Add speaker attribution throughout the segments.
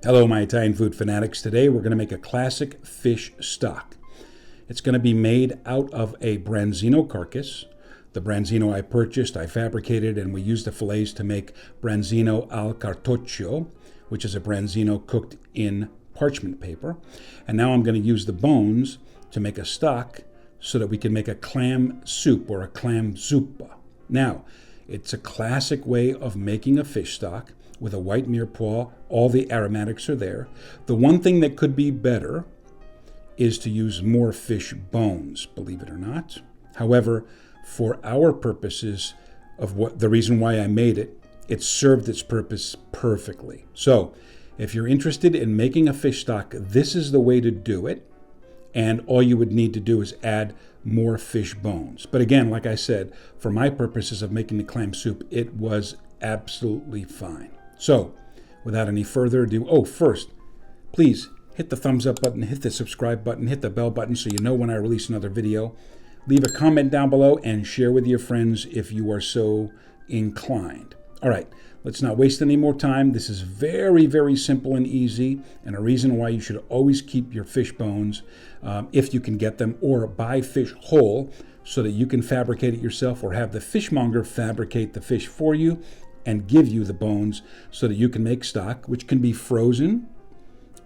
Speaker 1: Hello, my Italian food fanatics. Today we're going to make a classic fish stock. It's going to be made out of a branzino carcass. The branzino I purchased, I fabricated, and we used the fillets to make branzino al cartoccio, which is a branzino cooked in parchment paper. And now I'm going to use the bones to make a stock so that we can make a clam soup or a clam zuppa. Now, it's a classic way of making a fish stock with a white mirepoix. All the aromatics are there. The one thing that could be better is to use more fish bones, believe it or not. However, for our purposes of what the reason why I made it, it served its purpose perfectly. So, if you're interested in making a fish stock, this is the way to do it. And all you would need to do is add more fish bones. But again, like I said, for my purposes of making the clam soup, it was absolutely fine. So, without any further ado, first, please hit the thumbs up button, hit the subscribe button, hit the bell button so you know when I release another video. Leave a comment down below and share with your friends if you are so inclined. All right, let's not waste any more time. This is very, very simple and easy, and a reason why you should always keep your fish bones if you can get them, or buy fish whole so that you can fabricate it yourself, or have the fishmonger fabricate the fish for you and give you the bones so that you can make stock, which can be frozen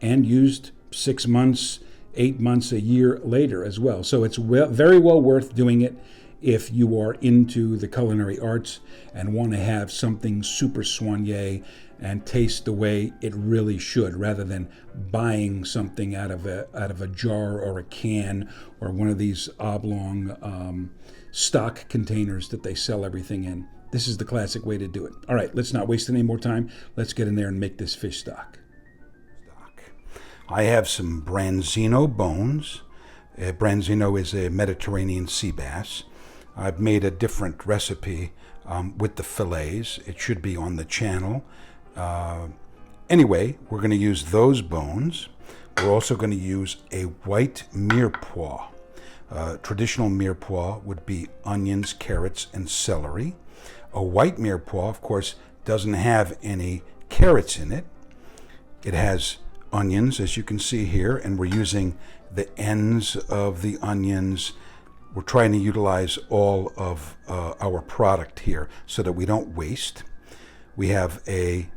Speaker 1: and used 6 months, 8 months, a year later as well. So it's very well worth doing it if you are into the culinary arts and want to have something super soigné and taste the way it really should, rather than buying something out of a jar or a can or one of these oblong stock containers that they sell everything in. This is the classic way to do it. All right, let's not waste any more time. Let's get in there and make this fish stock. I have some branzino bones. Branzino is a Mediterranean sea bass. I've made a different recipe with the fillets. It should be on the channel. Anyway, we're going to use those bones. We're also going to use a white mirepoix. Traditional mirepoix would be onions, carrots, and celery. A white mirepoix, of course, doesn't have any carrots in it. It has onions, as you can see here, and we're using the ends of the onions. We're trying to utilize all of our product here so that we don't waste. We have a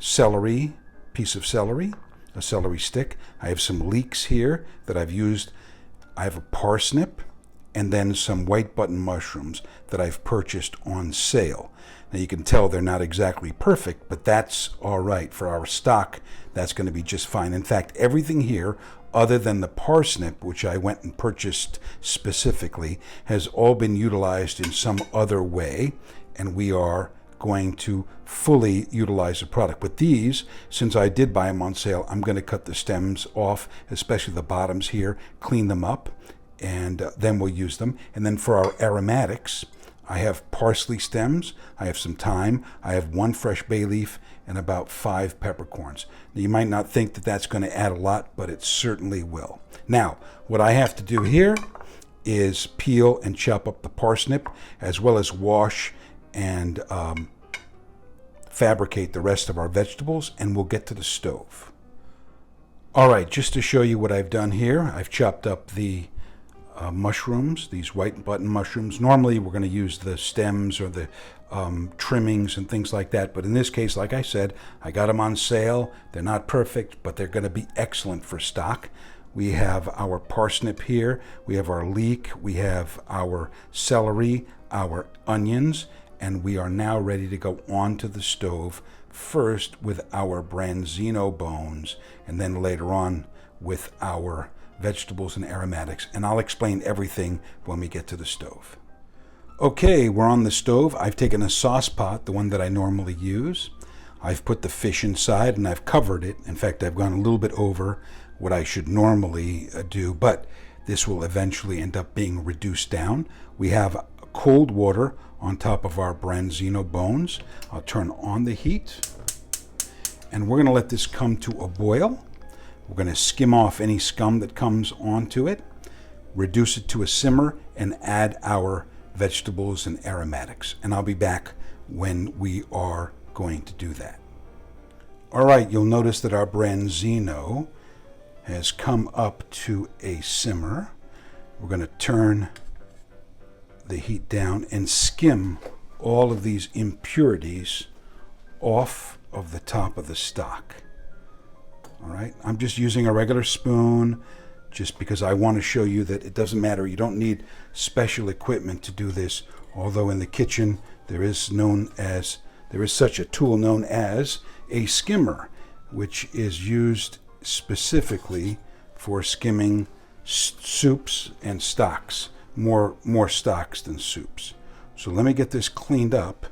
Speaker 1: piece of celery, a celery stick. I have some leeks here that I've used. I have a parsnip, and then some white button mushrooms that I've purchased on sale. Now you can tell they're not exactly perfect, but that's all right. For our stock, that's going to be just fine. In fact, everything here, other than the parsnip, which I went and purchased specifically, has all been utilized in some other way, and we are going to fully utilize the product. But these, since I did buy them on sale, I'm going to cut the stems off, especially the bottoms here, clean them up, and then we'll use them. And then for our aromatics, I have parsley stems, I have some thyme, I have 1 fresh bay leaf, and about 5 peppercorns. Now, you might not think that that's going to add a lot, but it certainly will. Now, what I have to do here is peel and chop up the parsnip, as well as wash and fabricate the rest of our vegetables, and we'll get to the stove. All right, just to show you what I've done here, I've chopped up the mushrooms, these white button mushrooms. Normally we're going to use the stems or the trimmings and things like that, but in this case, like I said, I got them on sale. They're not perfect, but they're going to be excellent for stock. We have our parsnip here, we have our leek, we have our celery, our onions, and we are now ready to go onto the stove, first with our branzino bones, and then later on with our vegetables and aromatics, and I'll explain everything when we get to the stove. Okay, we're on the stove. I've taken a sauce pot, the one that I normally use. I've put the fish inside and I've covered it. In fact, I've gone a little bit over what I should normally do, but this will eventually end up being reduced down. We have cold water on top of our branzino bones. I'll turn on the heat, and we're going to let this come to a boil. We're going to skim off any scum that comes onto it, reduce it to a simmer, and add our vegetables and aromatics. And I'll be back when we are going to do that. All right, you'll notice that our branzino has come up to a simmer. We're going to turn the heat down and skim all of these impurities off of the top of the stock. All right, I'm just using a regular spoon just because I want to show you that it doesn't matter. You don't need special equipment to do this, although in the kitchen there is such a tool known as a skimmer, which is used specifically for skimming soups and stocks, more stocks than soups. So let me get this cleaned up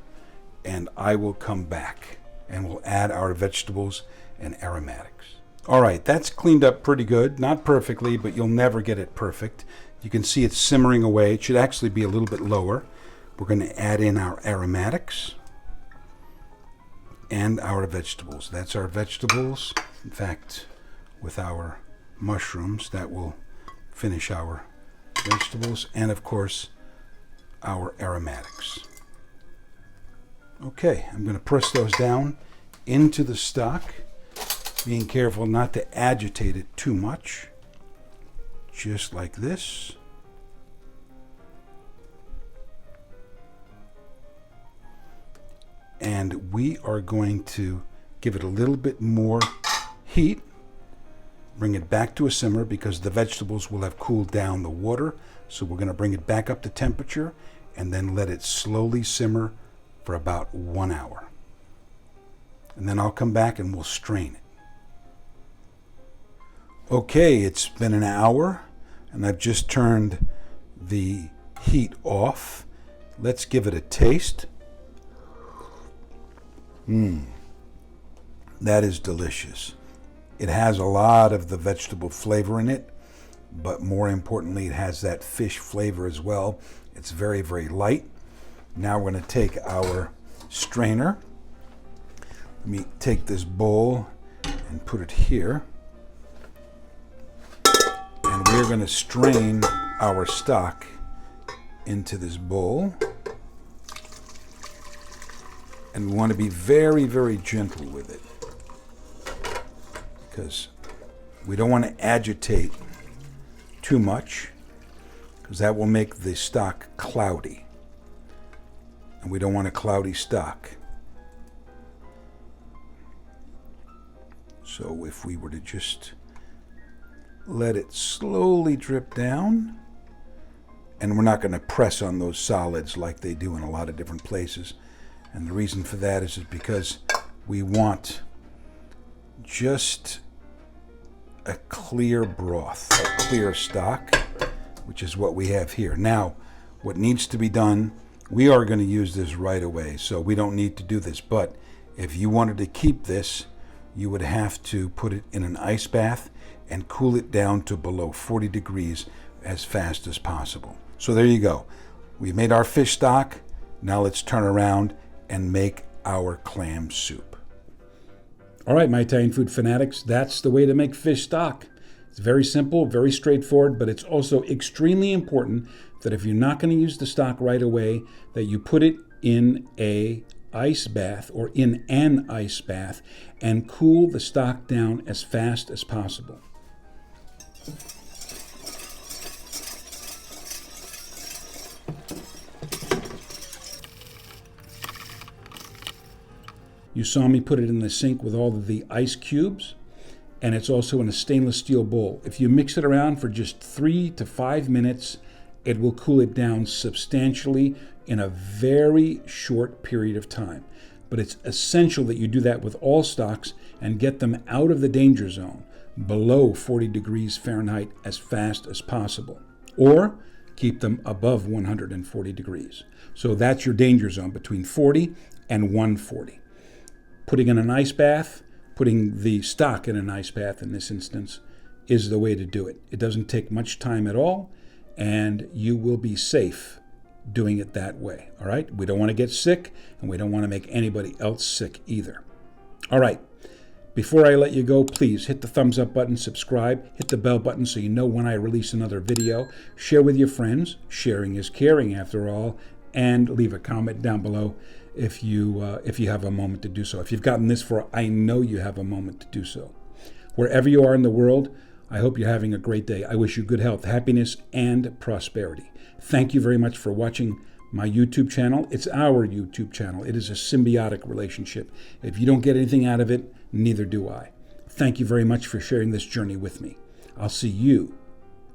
Speaker 1: and I will come back and we'll add our vegetables and aromatics. All right, that's cleaned up pretty good. Not perfectly, but you'll never get it perfect. You can see it's simmering away. It should actually be a little bit lower. We're going to add in our aromatics and our vegetables. That's our vegetables. In fact, with our mushrooms, that will finish our vegetables, and of course, our aromatics. Okay, I'm going to press those down into the stock, being careful not to agitate it too much, just like this. And we are going to give it a little bit more heat, bring it back to a simmer because the vegetables will have cooled down the water. So we're going to bring it back up to temperature and then let it slowly simmer for about 1 hour. And then I'll come back and we'll strain it. Okay, it's been an hour and I've just turned the heat off. Let's give it a taste. That is delicious. It has a lot of the vegetable flavor in it, but more importantly, it has that fish flavor as well. It's very, very light. Now we're going to take our strainer. Let me take this bowl and put it here. And we're going to strain our stock into this bowl. And we want to be very, very gentle with it because we don't want to agitate too much because that will make the stock cloudy. And we don't want a cloudy stock. So if we were to just let it slowly drip down, and we're not going to press on those solids like they do in a lot of different places. And the reason for that is because we want just a clear broth, a clear stock, which is what we have here. Now, what needs to be done, we are going to use this right away, so we don't need to do this. But if you wanted to keep this, you would have to put it in an ice bath and cool it down to below 40 degrees as fast as possible. So there you go. We made our fish stock. Now let's turn around and make our clam soup. All right, my Italian food fanatics, that's the way to make fish stock. It's very simple, very straightforward, but it's also extremely important that if you're not going to use the stock right away, that you put it in an ice bath and cool the stock down as fast as possible. You saw me put it in the sink with all of the ice cubes, and it's also in a stainless steel bowl. If you mix it around for just 3 to 5 minutes, it will cool it down substantially in a very short period of time. But it's essential that you do that with all stocks and get them out of the danger zone, below 40 degrees Fahrenheit as fast as possible, or keep them above 140 degrees. So that's your danger zone, between 40 and 140. Putting in an ice bath, putting the stock in an ice bath in this instance, is the way to do it. It doesn't take much time at all, and you will be safe doing it that way. All right? We don't want to get sick, and we don't want to make anybody else sick either. All right. Before I let you go, please hit the thumbs up button, subscribe, hit the bell button so you know when I release another video. Share with your friends. Sharing is caring, after all. and leave a comment down below if you have a moment to do so. If you've gotten this far, I know you have a moment to do so. Wherever you are in the world, I hope you're having a great day. I wish you good health, happiness, and prosperity. Thank you very much for watching my YouTube channel. It's our YouTube channel. It is a symbiotic relationship. If you don't get anything out of it, neither do I. Thank you very much for sharing this journey with me. I'll see you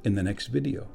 Speaker 1: in the next video.